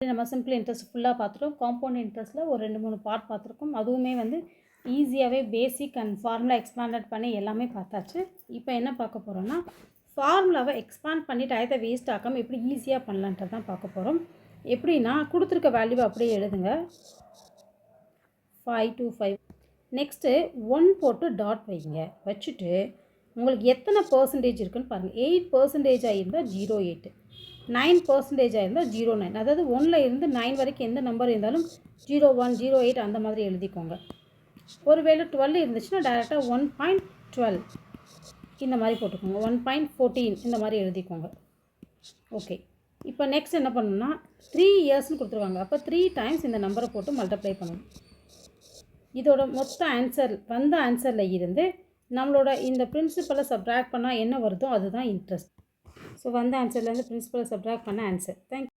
நம்ம simple interest ஃபுல்லாக பார்த்துட்டோம். காம்பவுண்ட் இன்ட்ரெஸ்ட்டில் ஒரு 2-3 பார்ட் பார்த்துருக்கோம். அதுவுமே வந்து ஈஸியாகவே பேசிக் அண்ட் ஃபார்முலா எக்ஸ்பேண்டட் பண்ணி எல்லாமே பார்த்தாச்சு. இப்போ என்ன பார்க்க போகிறோன்னா, ஃபார்முலாவை எக்ஸ்பேண்ட் பண்ணி டயத்தை வேஸ்ட் ஆக்காமல் எப்படி ஈஸியாக பண்ணலான்றது தான் பார்க்க போகிறோம். எப்படின்னா, கொடுத்துருக்க வேல்யூவை அப்படியே எழுதுங்க. 5 to 5. நெக்ஸ்ட்டு 1 போட்டு டாட் வைங்க. வச்சுட்டு உங்களுக்கு எத்தனை பர்சன்டேஜ் இருக்குன்னு பாருங்கள். 8% இருந்தால் 08, 9% இருந்தால் 09. அதாவது 1ல் இருந்து 9 வரைக்கும் எந்த நம்பர் இருந்தாலும் 01, 08 அந்த மாதிரி எழுதிக்கோங்க. ஒருவேளை 12 இருந்துச்சுன்னா டேரெக்டாக 1.12 இந்த மாதிரி போட்டுக்கோங்க. 1.14 இந்த மாதிரி எழுதிக்கோங்க. ஓகே, இப்போ நெக்ஸ்ட் என்ன பண்ணணும்னா 3 இயர்ஸ்னு கொடுத்துருவாங்க. அப்போ 3 டைம்ஸ் இந்த நம்பரை போட்டு மல்டிப்ளை பண்ணணும். இதோட மொத்த ஆன்சர் வந்த ஆன்சரில் இருந்து நம்மளோட இந்த பிரின்சிபலை சப்ட்ராக்ட் பண்ணால் என்ன வருதோ அதுதான் இன்ட்ரெஸ்ட். ஸோ வந்த ஆன்சர்லேருந்து பிரின்சிபலை சப்ட்ராக்ட் பண்ண ஆன்சர். தேங்க்யூ.